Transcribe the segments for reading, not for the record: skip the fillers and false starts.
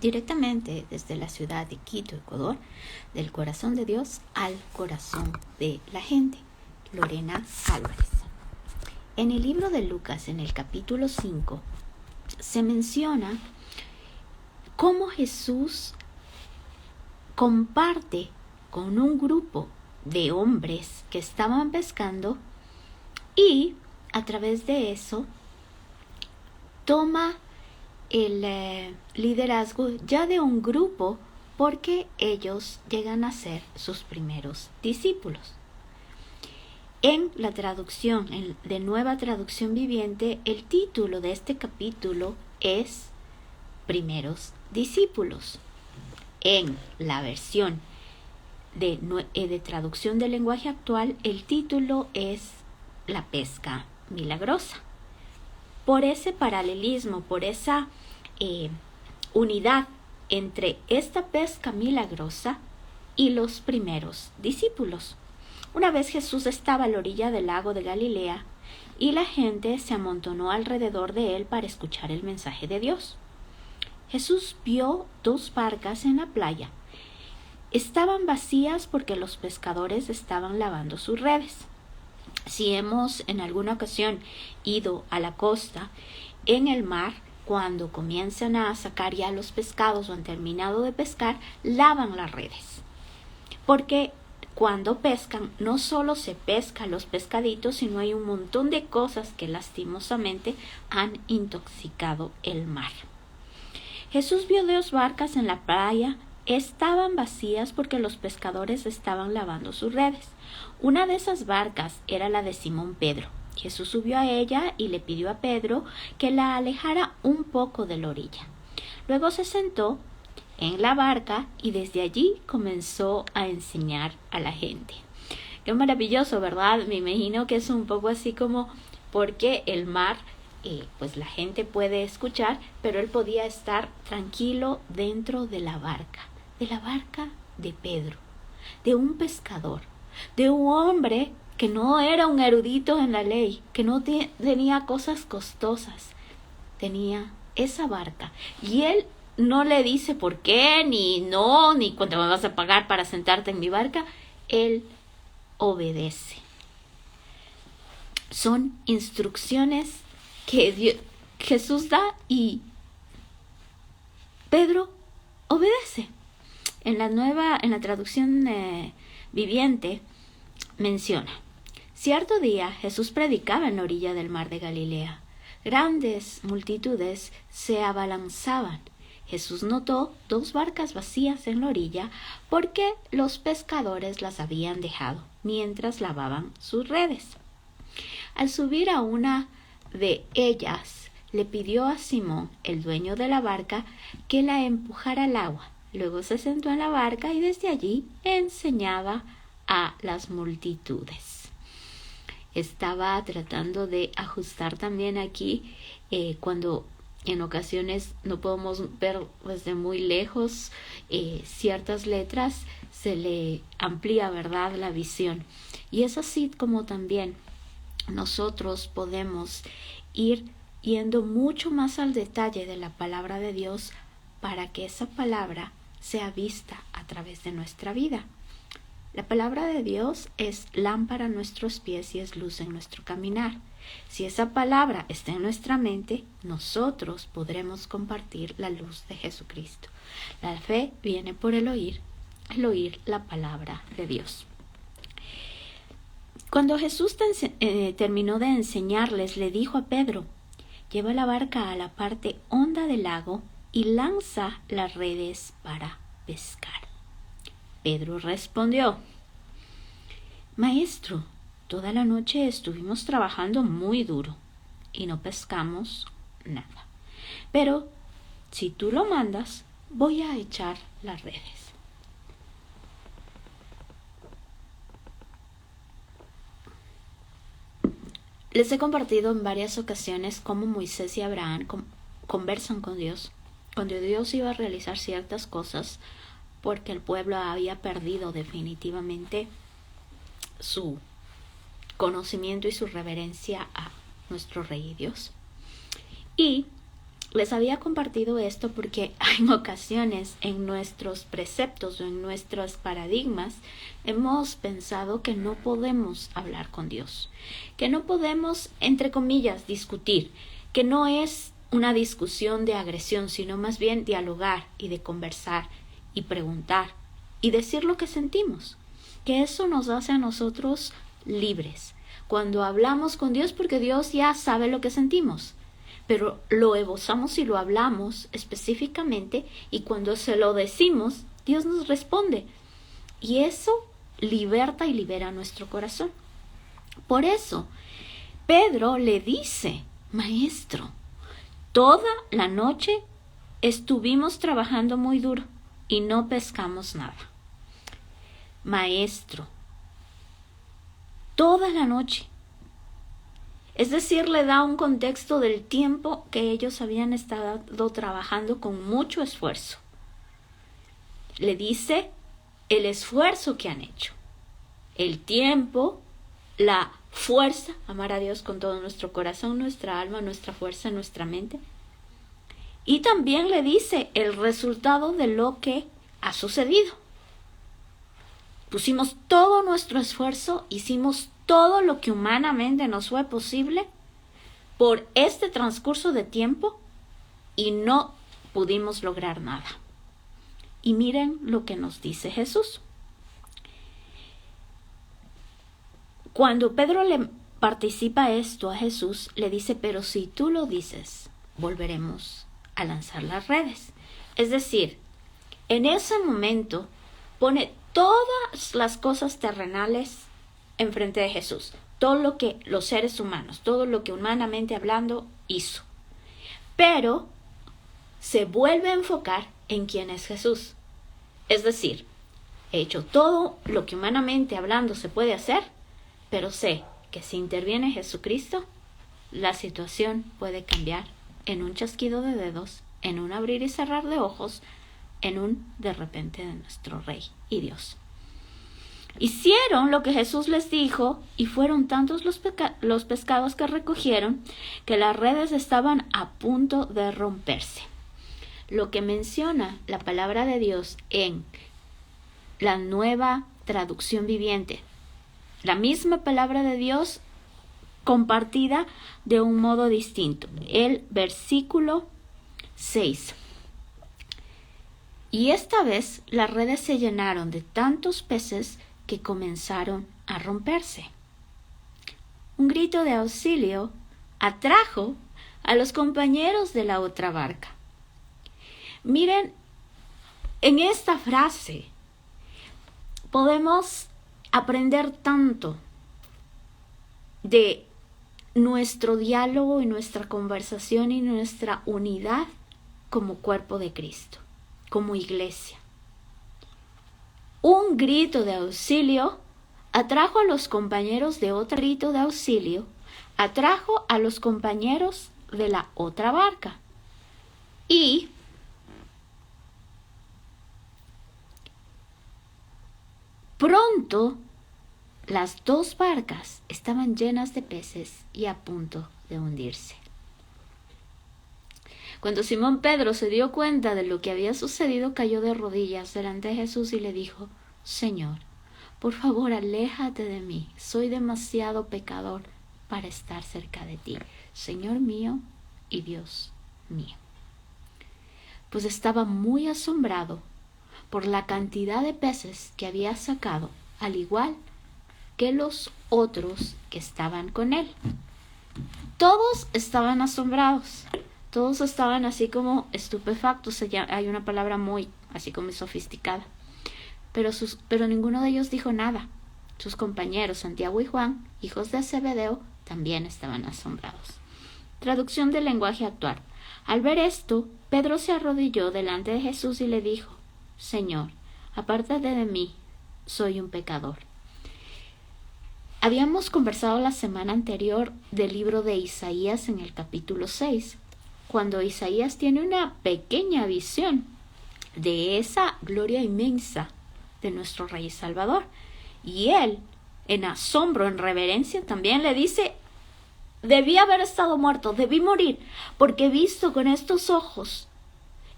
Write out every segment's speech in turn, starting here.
directamente desde la ciudad de Quito, Ecuador, del corazón de Dios al corazón de la gente. Lorena Álvarez. En el libro de Lucas, en el capítulo 5, se menciona cómo Jesús comparte con un grupo de hombres que estaban pescando y a través de eso toma el liderazgo ya de un grupo, porque ellos llegan a ser sus primeros discípulos. En la traducción de Nueva Traducción Viviente, el título de este capítulo es Primeros Discípulos. En la versión de traducción del lenguaje actual, el título es La pesca milagrosa. Por ese paralelismo, por esa unidad entre esta pesca milagrosa y los primeros discípulos. Una vez Jesús estaba a la orilla del lago de Galilea y la gente se amontonó alrededor de él para escuchar el mensaje de Dios. Jesús vio 2 barcas en la playa. Estaban vacías porque los pescadores estaban lavando sus redes. Si hemos en alguna ocasión ido a la costa, en el mar, cuando comienzan a sacar ya los pescados o han terminado de pescar, lavan las redes. Porque cuando pescan, no solo se pesca los pescaditos, sino hay un montón de cosas que lastimosamente han intoxicado el mar. Jesús vio 2 barcas en la playa. Estaban vacías porque los pescadores estaban lavando sus redes. Una de esas barcas era la de Simón Pedro. Jesús subió a ella y le pidió a Pedro que la alejara un poco de la orilla. Luego se sentó en la barca y desde allí comenzó a enseñar a la gente. Qué maravilloso, ¿verdad? Me imagino que es un poco así como porque el mar, pues la gente puede escuchar, pero él podía estar tranquilo dentro de la barca de Pedro, de un pescador, de un hombre que no era un erudito en la ley, que no tenía cosas costosas, tenía esa barca. Y él no le dice por qué, ni cuánto me vas a pagar para sentarte en mi barca. Él obedece. Son instrucciones que Jesús da y Pedro obedece. En la traducción viviente menciona: cierto día Jesús predicaba en la orilla del mar de Galilea. Grandes multitudes se abalanzaban. Jesús notó 2 barcas vacías en la orilla porque los pescadores las habían dejado mientras lavaban sus redes. Al subir a una de ellas, le pidió a Simón, el dueño de la barca, que la empujara al agua. Luego se sentó en la barca y desde allí enseñaba a las multitudes. Estaba tratando de ajustar también aquí cuando en ocasiones no podemos ver desde muy lejos ciertas letras, se le amplía, ¿verdad?, la visión. Y es así como también nosotros podemos ir yendo mucho más al detalle de la palabra de Dios para que esa palabra sea vista a través de nuestra vida. La palabra de Dios es lámpara a nuestros pies y es luz en nuestro caminar. Si esa palabra está en nuestra mente, nosotros podremos compartir la luz de Jesucristo. La fe viene por el oír la palabra de Dios. Cuando Jesús terminó de enseñarles, le dijo a Pedro: lleva la barca a la parte honda del lago y lanza las redes para pescar. Pedro respondió: Maestro, toda la noche estuvimos trabajando muy duro y no pescamos nada. Pero si tú lo mandas, voy a echar las redes. Les he compartido en varias ocasiones cómo Moisés y Abraham conversan con Dios, cuando Dios iba a realizar ciertas cosas, porque el pueblo había perdido definitivamente su conocimiento y su reverencia a nuestro Rey y Dios. Y Les había compartido esto porque en ocasiones en nuestros preceptos o en nuestros paradigmas hemos pensado que no podemos hablar con Dios, que no podemos, entre comillas, discutir, que no es una discusión de agresión, sino más bien dialogar y de conversar y preguntar y decir lo que sentimos, que eso nos hace a nosotros libres. Cuando hablamos con Dios, porque Dios ya sabe lo que sentimos, pero lo esbozamos y lo hablamos específicamente, y cuando se lo decimos, Dios nos responde. Y eso liberta y libera nuestro corazón. Por eso, Pedro le dice: Maestro, toda la noche estuvimos trabajando muy duro y no pescamos nada. Maestro, toda la noche. Es decir, le da un contexto del tiempo que ellos habían estado trabajando con mucho esfuerzo. Le dice el esfuerzo que han hecho, el tiempo, la fuerza, amar a Dios con todo nuestro corazón, nuestra alma, nuestra fuerza, nuestra mente. Y también le dice el resultado de lo que ha sucedido. Pusimos todo nuestro esfuerzo, hicimos todo lo que humanamente nos fue posible por este transcurso de tiempo y no pudimos lograr nada. Y miren lo que nos dice Jesús. Cuando Pedro le participa esto a Jesús, le dice: pero si tú lo dices, volveremos a lanzar las redes. Es decir, en ese momento pone todas las cosas terrenales enfrente de Jesús, todo lo que los seres humanos, todo lo que humanamente hablando hizo, pero se vuelve a enfocar en quién es Jesús. Es decir, he hecho todo lo que humanamente hablando se puede hacer, pero sé que si interviene Jesucristo, la situación puede cambiar en un chasquido de dedos, en un abrir y cerrar de ojos, en un de repente de nuestro Rey y Dios. Hicieron lo que Jesús les dijo, y fueron tantos los pescados que recogieron que las redes estaban a punto de romperse. Lo que menciona la palabra de Dios en la Nueva Traducción Viviente, la misma palabra de Dios compartida de un modo distinto. El versículo 6. Y esta vez las redes se llenaron de tantos peces que comenzaron a romperse. Un grito de auxilio atrajo a los compañeros de la otra barca. Miren, en esta frase podemos aprender tanto de nuestro diálogo y nuestra conversación y nuestra unidad como cuerpo de Cristo, como iglesia. Un grito de auxilio atrajo a los compañeros de otro grito de auxilio, atrajo a los compañeros de la otra barca. Y pronto las dos barcas estaban llenas de peces y a punto de hundirse. Cuando Simón Pedro se dio cuenta de lo que había sucedido, cayó de rodillas delante de Jesús y le dijo: Señor, por favor, aléjate de mí. Soy demasiado pecador para estar cerca de ti, Señor mío y Dios mío. Pues estaba muy asombrado por la cantidad de peces que había sacado, al igual que los otros que estaban con él. Todos estaban asombrados. Todos estaban así como estupefactos. Hay una palabra muy así como sofisticada. Pero ninguno de ellos dijo nada. Sus compañeros Santiago y Juan, hijos de Zebedeo, también estaban asombrados. Traducción del lenguaje actual. Al ver esto, Pedro se arrodilló delante de Jesús y le dijo: Señor, apártate de mí, soy un pecador. Habíamos conversado la semana anterior del libro de Isaías en el capítulo 6, cuando Isaías tiene una pequeña visión de esa gloria inmensa de nuestro Rey y Salvador. Y él, en asombro, en reverencia, también le dice: debí haber estado muerto, debí morir, porque he visto con estos ojos.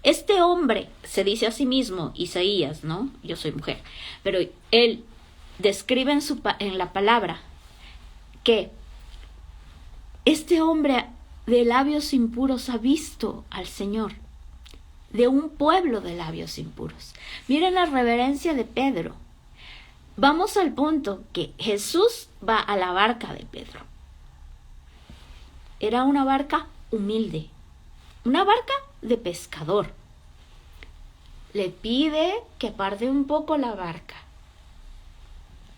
Este hombre, se dice a sí mismo, Isaías, ¿no? Yo soy mujer, pero él describe en la palabra que este hombre de labios impuros ha visto al Señor, de un pueblo de labios impuros. Miren la reverencia de Pedro. Vamos al punto que Jesús va a la barca de Pedro. Era una barca humilde, una barca de pescador. Le pide que aparte un poco la barca.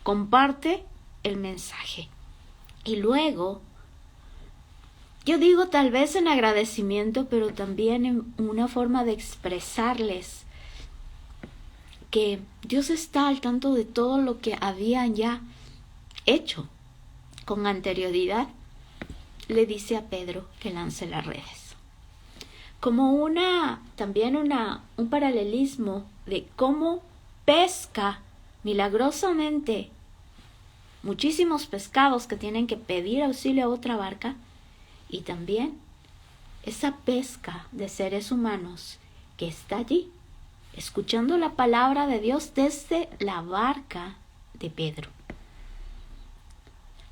Comparte el mensaje. Y luego, yo digo tal vez en agradecimiento, pero también en una forma de expresarles que Dios está al tanto de todo lo que habían ya hecho con anterioridad, le dice a Pedro que lance las redes. Como también un paralelismo de cómo pesca milagrosamente muchísimos pescados que tienen que pedir auxilio a otra barca, y también esa pesca de seres humanos que está allí, escuchando la palabra de Dios desde la barca de Pedro.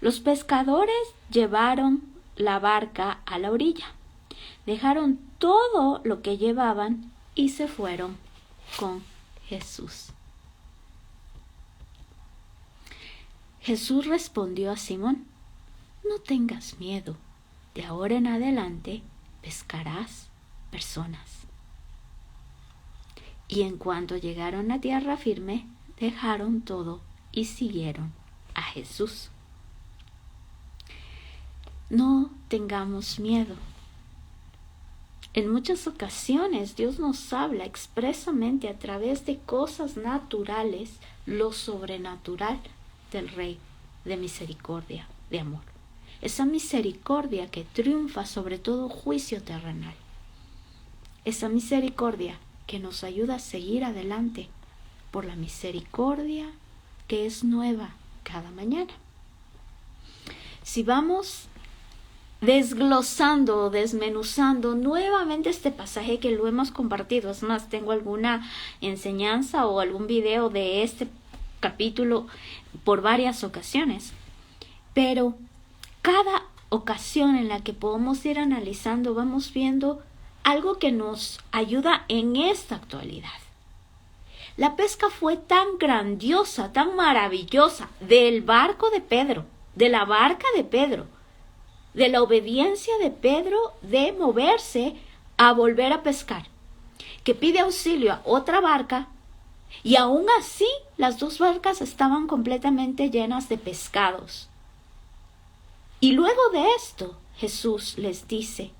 Los pescadores llevaron la barca a la orilla, dejaron todo lo que llevaban y se fueron con Jesús. Jesús respondió a Simón: no tengas miedo, de ahora en adelante pescarás personas. Y en cuanto llegaron a tierra firme, dejaron todo y siguieron a Jesús. No tengamos miedo. En muchas ocasiones Dios nos habla expresamente a través de cosas naturales, lo sobrenatural del Rey de misericordia, de amor. Esa misericordia que triunfa sobre todo juicio terrenal. Esa misericordia que nos ayuda a seguir adelante por la misericordia que es nueva cada mañana. Si vamos desglosando o desmenuzando nuevamente este pasaje que lo hemos compartido, es más, tengo alguna enseñanza o algún video de este capítulo por varias ocasiones, pero cada ocasión en la que podemos ir analizando, vamos viendo algo que nos ayuda en esta actualidad. La pesca fue tan grandiosa, tan maravillosa, del barco de Pedro, de la barca de Pedro, de la obediencia de Pedro de moverse a volver a pescar, que pide auxilio a otra barca, y aún así las dos barcas estaban completamente llenas de pescados. Y luego de esto, Jesús les dice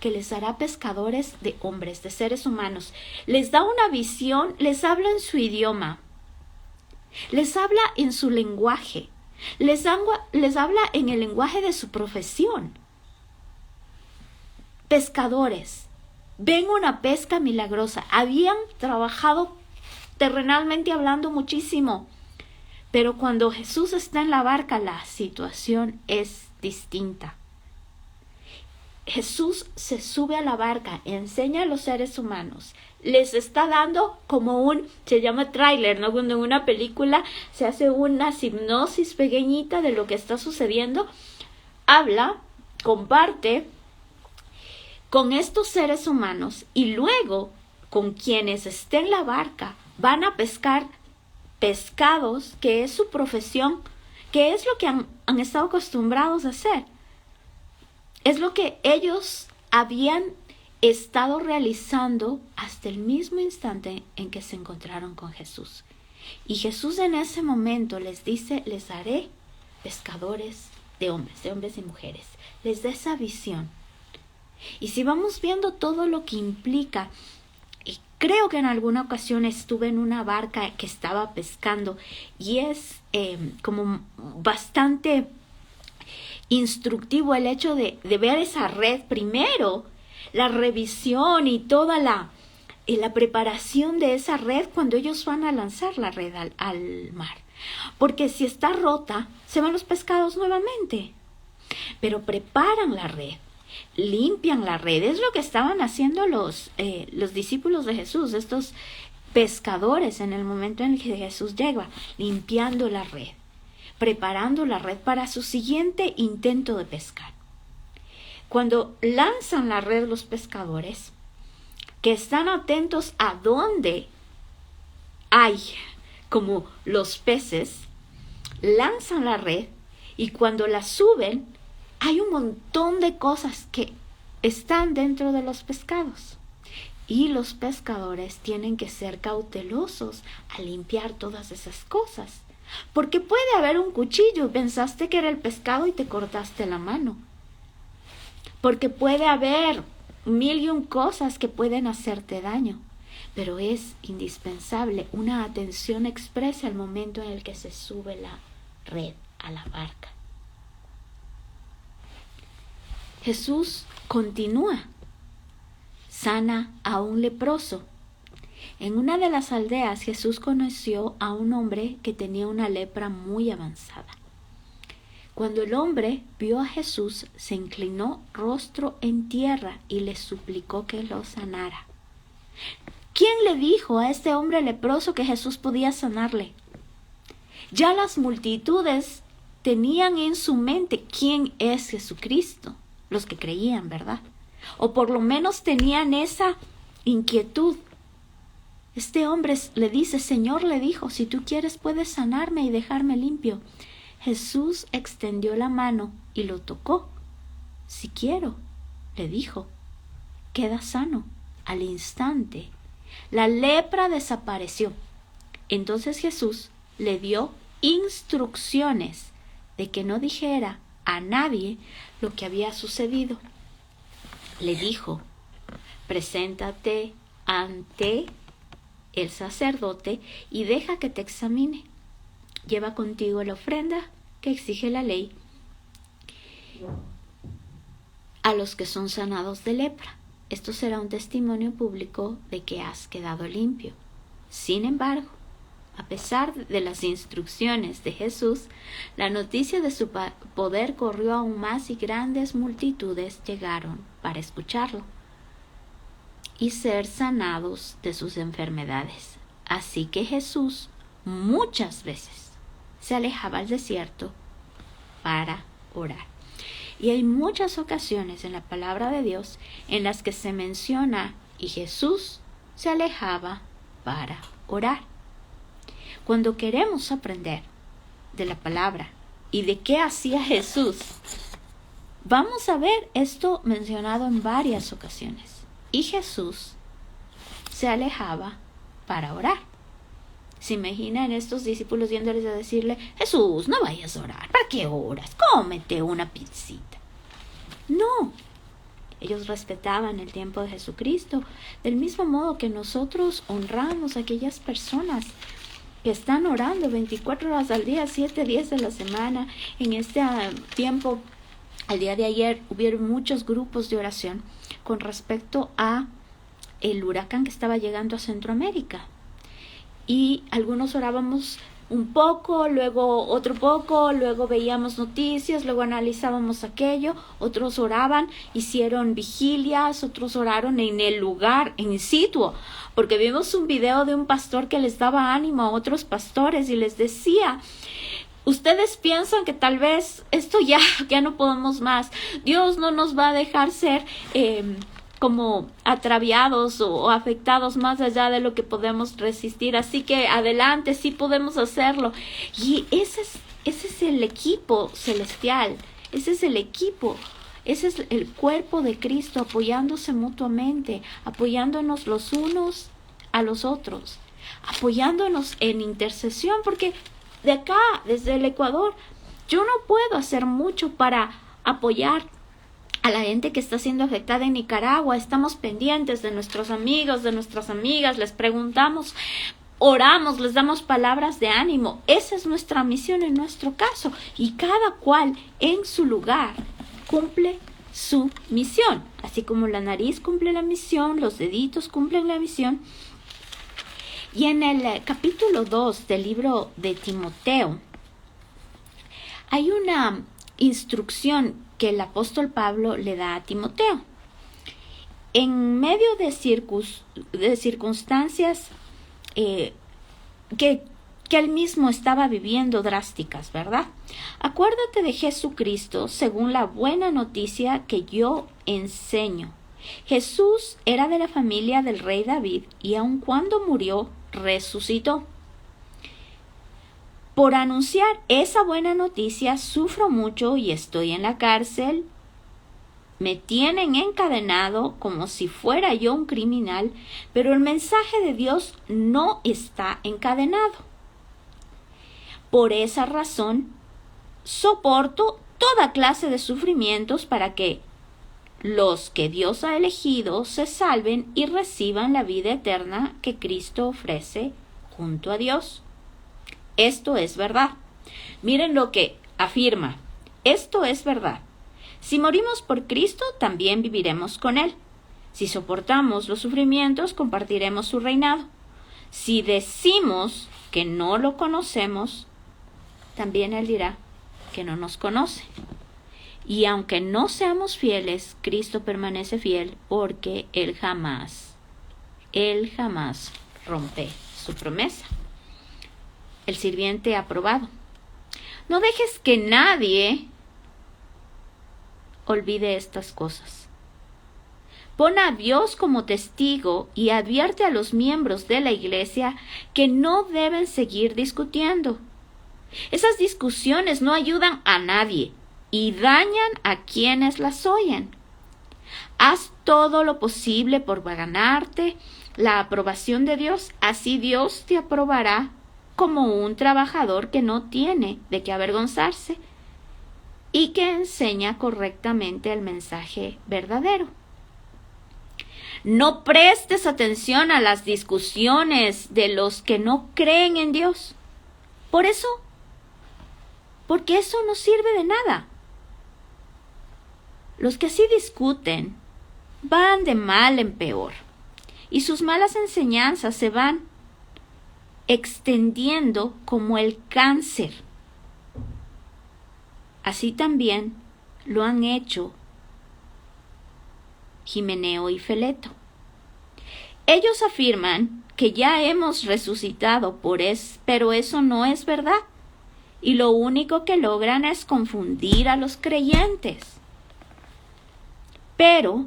que les hará pescadores de hombres, de seres humanos. Les da una visión, les habla en su idioma, les habla en su lenguaje, les habla en el lenguaje de su profesión. Pescadores, ven una pesca milagrosa. Habían trabajado terrenalmente hablando muchísimo, pero cuando Jesús está en la barca, la situación es distinta. Jesús se sube a la barca, enseña a los seres humanos, les está dando como se llama tráiler, ¿no? Cuando en una película se hace una hipnosis pequeñita de lo que está sucediendo, habla, comparte con estos seres humanos y luego con quienes estén en la barca van a pescar pescados, que es su profesión, que es lo que han estado acostumbrados a hacer. Es lo que ellos habían estado realizando hasta el mismo instante en que se encontraron con Jesús. Y Jesús en ese momento les dice: les haré pescadores de hombres y mujeres. Les da esa visión. Y si vamos viendo todo lo que implica, y creo que en alguna ocasión estuve en una barca que estaba pescando y es como bastante instructivo el hecho de ver esa red primero, la revisión y toda la preparación de esa red cuando ellos van a lanzar la red al mar. Porque si está rota, se van los pescados nuevamente. pero preparan la red, limpian la red. Es lo que estaban haciendo los discípulos de Jesús, estos pescadores, en el momento en el que Jesús llega, limpiando la red, preparando la red para su siguiente intento de pescar. Cuando lanzan la red los pescadores, que están atentos a dónde hay como los peces, lanzan la red y cuando la suben, hay un montón de cosas que están dentro de los pescados. Y los pescadores tienen que ser cautelosos al limpiar todas esas cosas. Porque puede haber un cuchillo, pensaste que era el pescado y te cortaste la mano. Porque puede haber 1001 cosas que pueden hacerte daño. Pero es indispensable una atención expresa al momento en el que se sube la red a la barca. Jesús continúa. Sana a un leproso. En una de las aldeas Jesús conoció a un hombre que tenía una lepra muy avanzada. Cuando el hombre vio a Jesús, se inclinó rostro en tierra y le suplicó que lo sanara. ¿Quién le dijo a este hombre leproso que Jesús podía sanarle? Ya las multitudes tenían en su mente quién es Jesucristo, los que creían, ¿verdad? O por lo menos tenían esa inquietud. Este hombre le dice, Señor, le dijo, si tú quieres puedes sanarme y dejarme limpio. Jesús extendió la mano y lo tocó. Si quiero, le dijo, queda sano. Al instante, la lepra desapareció. Entonces Jesús le dio instrucciones de que no dijera a nadie lo que había sucedido. Le dijo, preséntate ante el sacerdote y deja que te examine. Lleva contigo la ofrenda que exige la ley a los que son sanados de lepra. Esto será un testimonio público de que has quedado limpio. Sin embargo, a pesar de las instrucciones de Jesús, la noticia de su poder corrió aún más y grandes multitudes llegaron para escucharlo y ser sanados de sus enfermedades. Así que Jesús muchas veces se alejaba al desierto para orar. Y hay muchas ocasiones en la palabra de Dios en las que se menciona y Jesús se alejaba para orar. Cuando queremos aprender de la palabra y de qué hacía Jesús, vamos a ver esto mencionado en varias ocasiones. Y Jesús se alejaba para orar. Se imaginan estos discípulos yéndoles a decirle, Jesús, no vayas a orar, ¿para qué oras? Cómete una pizzita. No, ellos respetaban el tiempo de Jesucristo, del mismo modo que nosotros honramos a aquellas personas que están orando 24 horas al día, 7 días de la semana. En este tiempo, al día de ayer, hubieron muchos grupos de oración con respecto a el huracán que estaba llegando a Centroamérica. Y algunos orábamos un poco, luego otro poco, luego veíamos noticias, luego analizábamos aquello, otros oraban, hicieron vigilias, otros oraron en el lugar, in situ, porque vimos un video de un pastor que les daba ánimo a otros pastores y les decía, ustedes piensan que tal vez esto ya no podemos más, Dios no nos va a dejar ser como atraviados o afectados más allá de lo que podemos resistir, así que adelante, sí podemos hacerlo. Y ese es el equipo celestial, ese es el equipo, ese es el cuerpo de Cristo apoyándose mutuamente, apoyándonos los unos a los otros, apoyándonos en intercesión, porque de acá, desde el Ecuador, yo no puedo hacer mucho para apoyar a la gente que está siendo afectada en Nicaragua. Estamos pendientes de nuestros amigos, de nuestras amigas, les preguntamos, oramos, les damos palabras de ánimo. Esa es nuestra misión en nuestro caso, y cada cual en su lugar cumple su misión, así como la nariz cumple la misión, los deditos cumplen la misión. Y en el capítulo 2 del libro de Timoteo hay una instrucción que el apóstol Pablo le da a Timoteo. En medio de circunstancias que él mismo estaba viviendo drásticas, ¿verdad? Acuérdate de Jesucristo según la buena noticia que yo enseño. Jesús era de la familia del rey David y aun cuando murió, resucitó. Por anunciar esa buena noticia sufro mucho y estoy en la cárcel. Me tienen encadenado como si fuera yo un criminal, pero el mensaje de Dios no está encadenado. Por esa razón, soporto toda clase de sufrimientos para que los que Dios ha elegido se salven y reciban la vida eterna que Cristo ofrece junto a Dios. Esto es verdad. Miren lo que afirma. Esto es verdad. Si morimos por Cristo, también viviremos con Él. Si soportamos los sufrimientos, compartiremos su reinado. Si decimos que no lo conocemos, también Él dirá que no nos conoce. Y aunque no seamos fieles, Cristo permanece fiel porque Él jamás rompe su promesa. El sirviente aprobado. No dejes que nadie olvide estas cosas. Pon a Dios como testigo y advierte a los miembros de la iglesia que no deben seguir discutiendo. Esas discusiones no ayudan a nadie y dañan a quienes las oyen. Haz todo lo posible por ganarte la aprobación de Dios, así Dios te aprobará como un trabajador que no tiene de qué avergonzarse y que enseña correctamente el mensaje verdadero. No prestes atención a las discusiones de los que no creen en Dios. Porque eso no sirve de nada. Los que así discuten van de mal en peor y sus malas enseñanzas se van extendiendo como el cáncer. Así también lo han hecho Himeneo y Fileto. Ellos afirman que ya hemos resucitado pero eso no es verdad, y lo único que logran es confundir a los creyentes. Pero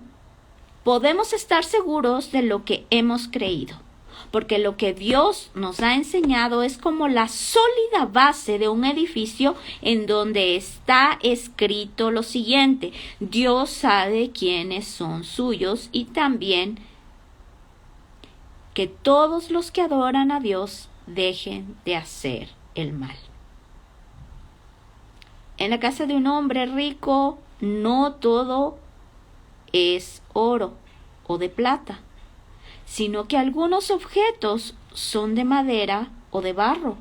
podemos estar seguros de lo que hemos creído, porque lo que Dios nos ha enseñado es como la sólida base de un edificio en donde está escrito lo siguiente: Dios sabe quiénes son suyos y también que todos los que adoran a Dios dejen de hacer el mal. En la casa de un hombre rico no todo es oro o de plata, sino que algunos objetos son de madera o de barro.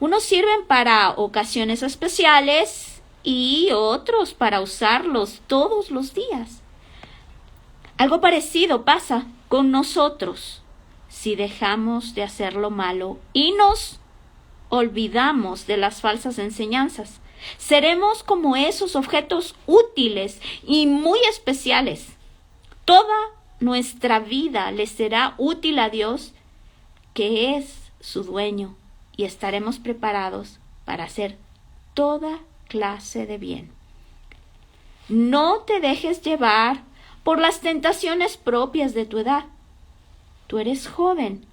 Unos sirven para ocasiones especiales y otros para usarlos todos los días. Algo parecido pasa con nosotros si dejamos de hacer lo malo y nos olvidamos de las falsas enseñanzas. Seremos como esos objetos útiles y muy especiales. Toda nuestra vida le será útil a Dios, que es su dueño, y estaremos preparados para hacer toda clase de bien. No te dejes llevar por las tentaciones propias de tu edad. Tú eres joven,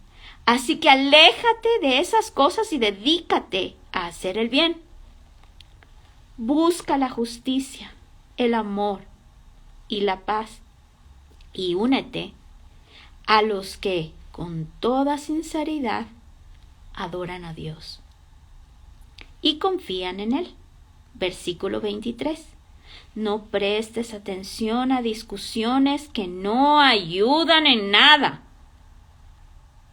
así que aléjate de esas cosas y dedícate a hacer el bien. Busca la justicia, el amor y la paz, y únete a los que con toda sinceridad adoran a Dios y confían en Él. Versículo 23. No prestes atención a discusiones que no ayudan en nada.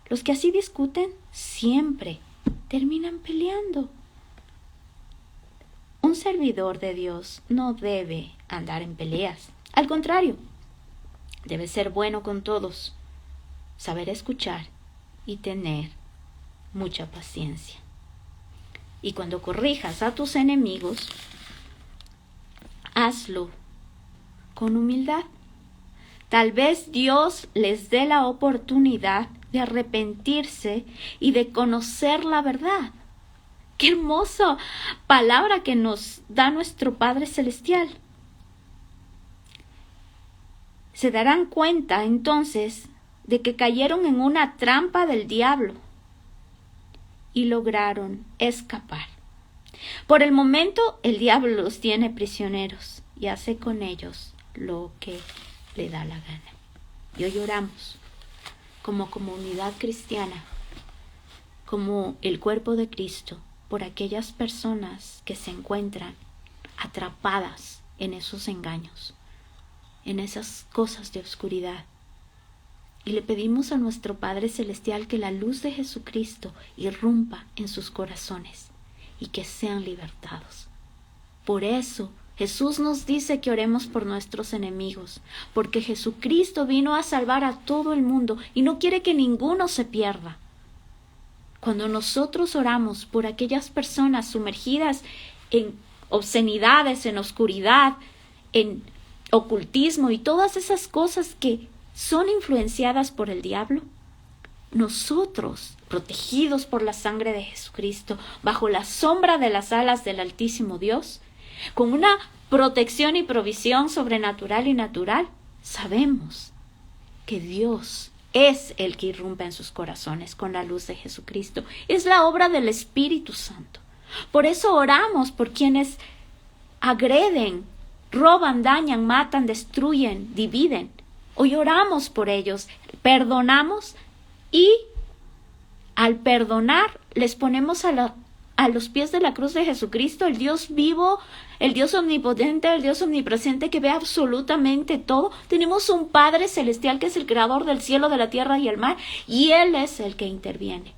Los que así discuten siempre terminan peleando. Un servidor de Dios no debe andar en peleas. Al contrario, debe ser bueno con todos, saber escuchar y tener mucha paciencia. Y cuando corrijas a tus enemigos, hazlo con humildad. Tal vez Dios les dé la oportunidad de arrepentirse y de conocer la verdad. ¡Qué hermosa palabra que nos da nuestro Padre Celestial! Se darán cuenta entonces de que cayeron en una trampa del diablo y lograron escapar. Por el momento el diablo los tiene prisioneros y hace con ellos lo que le da la gana. Y hoy oramos como comunidad cristiana, como el cuerpo de Cristo, por aquellas personas que se encuentran atrapadas en esos engaños, en esas cosas de oscuridad. Y le pedimos a nuestro Padre Celestial que la luz de Jesucristo irrumpa en sus corazones y que sean libertados. Por eso Jesús nos dice que oremos por nuestros enemigos, porque Jesucristo vino a salvar a todo el mundo y no quiere que ninguno se pierda. Cuando nosotros oramos por aquellas personas sumergidas en obscenidades, en oscuridad, en ocultismo y todas esas cosas que son influenciadas por el diablo, nosotros, protegidos por la sangre de Jesucristo, bajo la sombra de las alas del Altísimo Dios, con una protección y provisión sobrenatural y natural, sabemos que Dios es el que irrumpe en sus corazones con la luz de Jesucristo. Es la obra del Espíritu Santo. Por eso oramos por quienes agreden, roban, dañan, matan, destruyen, dividen. Hoy oramos por ellos, perdonamos y al perdonar les ponemos a los pies de la cruz de Jesucristo, el Dios vivo, el Dios omnipotente, el Dios omnipresente que ve absolutamente todo. Tenemos un Padre Celestial que es el creador del cielo, de la tierra y el mar, y Él es el que interviene.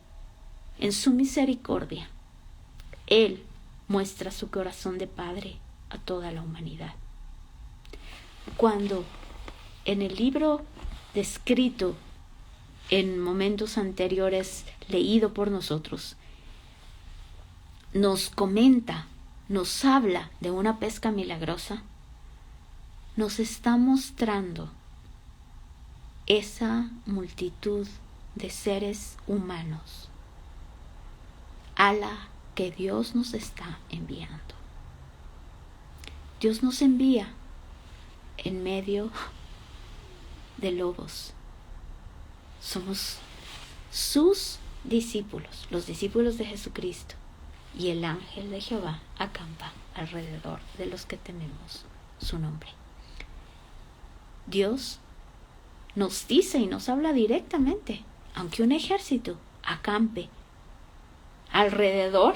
En su misericordia, Él muestra su corazón de Padre a toda la humanidad. Cuando en el libro descrito en momentos anteriores, leído por nosotros, nos comenta, nos habla de una pesca milagrosa, nos está mostrando esa multitud de seres humanos a la que Dios nos está enviando. Dios nos envía en medio de lobos. Somos sus discípulos, los discípulos de Jesucristo. Y el ángel de Jehová acampa alrededor de los que tememos su nombre. Dios nos dice y nos habla directamente, aunque un ejército acampe alrededor,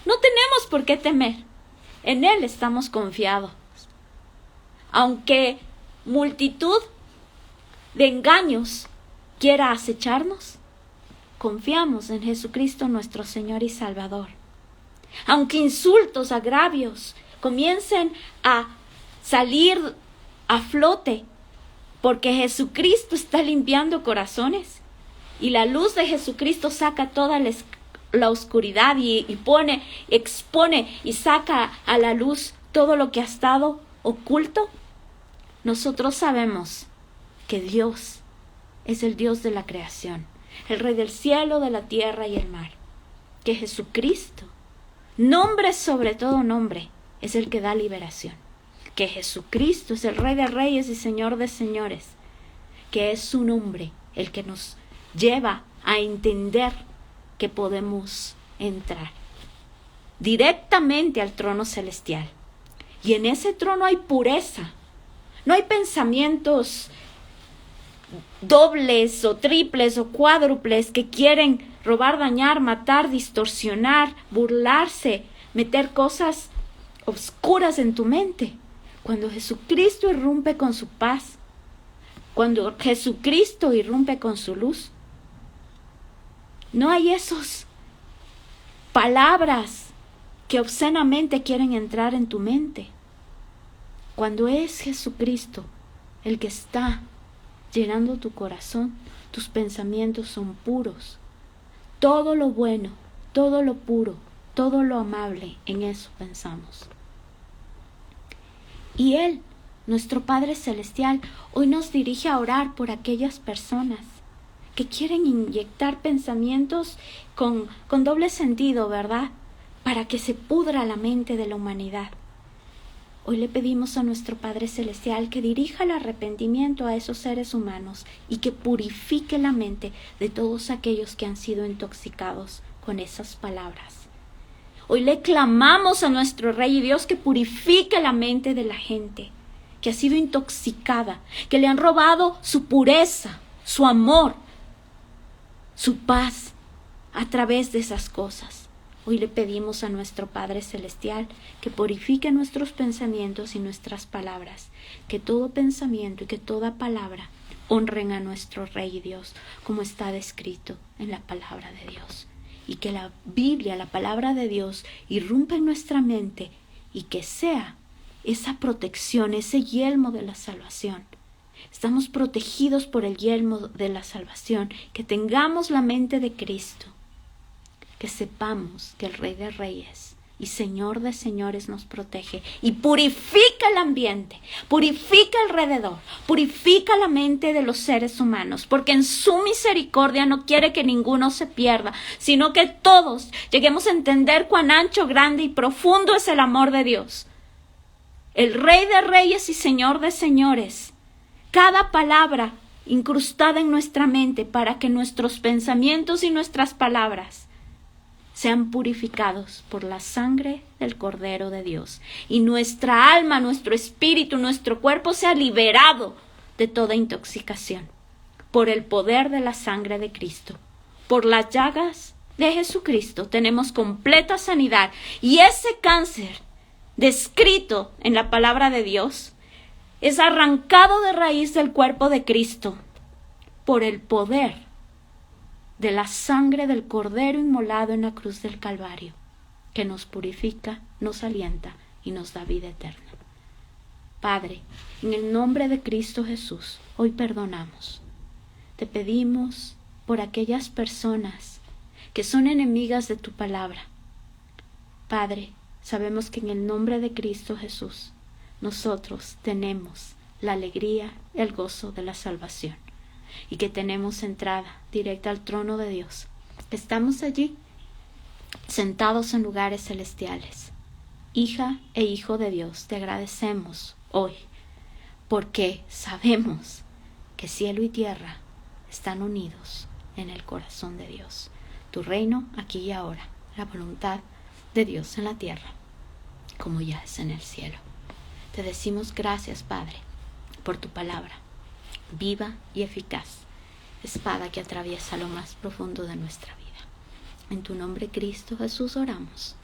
no tenemos por qué temer. En Él estamos confiados. Aunque multitud de engaños quiera acecharnos, confiamos en Jesucristo nuestro Señor y Salvador. Aunque insultos, agravios comiencen a salir a flote, porque Jesucristo está limpiando corazones y la luz de Jesucristo saca toda la oscuridad y expone y saca a la luz todo lo que ha estado oculto, nosotros sabemos que Dios es el Dios de la creación, el Rey del cielo, de la tierra y el mar. Que Jesucristo, nombre sobre todo nombre, es el que da liberación. Que Jesucristo es el Rey de reyes y Señor de señores. Que es su nombre el que nos lleva a entender que podemos entrar directamente al trono celestial. Y en ese trono hay pureza. No hay pensamientos dobles o triples o cuádruples que quieren robar, dañar, matar, distorsionar, burlarse, meter cosas oscuras en tu mente. Cuando Jesucristo irrumpe con su paz, cuando Jesucristo irrumpe con su luz, no hay esos palabras que obscenamente quieren entrar en tu mente. Cuando es Jesucristo el que está llenando tu corazón, tus pensamientos son puros. Todo lo bueno, todo lo puro, todo lo amable, en eso pensamos. Y Él, nuestro Padre Celestial, hoy nos dirige a orar por aquellas personas que quieren inyectar pensamientos con doble sentido, ¿verdad? Para que se pudra la mente de la humanidad. Hoy le pedimos a nuestro Padre Celestial que dirija el arrepentimiento a esos seres humanos y que purifique la mente de todos aquellos que han sido intoxicados con esas palabras. Hoy le clamamos a nuestro Rey y Dios que purifique la mente de la gente que ha sido intoxicada, que le han robado su pureza, su amor, su paz a través de esas cosas. Hoy le pedimos a nuestro Padre Celestial que purifique nuestros pensamientos y nuestras palabras, que todo pensamiento y que toda palabra honren a nuestro Rey y Dios, como está descrito en la palabra de Dios. Y que la Biblia, la palabra de Dios, irrumpa en nuestra mente y que sea esa protección, ese yelmo de la salvación. Estamos protegidos por el yelmo de la salvación, que tengamos la mente de Cristo, que sepamos que el Rey de Reyes y Señor de Señores nos protege y purifica el ambiente, purifica alrededor, purifica la mente de los seres humanos, porque en su misericordia no quiere que ninguno se pierda, sino que todos lleguemos a entender cuán ancho, grande y profundo es el amor de Dios. El Rey de Reyes y Señor de Señores, cada palabra incrustada en nuestra mente para que nuestros pensamientos y nuestras palabras sean purificados por la sangre del Cordero de Dios y nuestra alma, nuestro espíritu, nuestro cuerpo sea liberado de toda intoxicación por el poder de la sangre de Cristo. Por las llagas de Jesucristo tenemos completa sanidad y ese cáncer descrito en la palabra de Dios es arrancado de raíz del cuerpo de Cristo por el poder de la sangre del Cordero inmolado en la cruz del Calvario, que nos purifica, nos alienta y nos da vida eterna. Padre, en el nombre de Cristo Jesús, hoy perdonamos. Te pedimos por aquellas personas que son enemigas de tu palabra. Padre, sabemos que en el nombre de Cristo Jesús, nosotros tenemos la alegría, el gozo de la salvación. Y que tenemos entrada directa al trono de Dios. Estamos allí, sentados en lugares celestiales. Hija e hijo de Dios, te agradecemos hoy, porque sabemos que cielo y tierra están unidos en el corazón de Dios. Tu reino aquí y ahora, la voluntad de Dios en la tierra, como ya es en el cielo. Te decimos gracias, Padre, por tu palabra, viva y eficaz, espada que atraviesa lo más profundo de nuestra vida. En tu nombre, Cristo Jesús, oramos.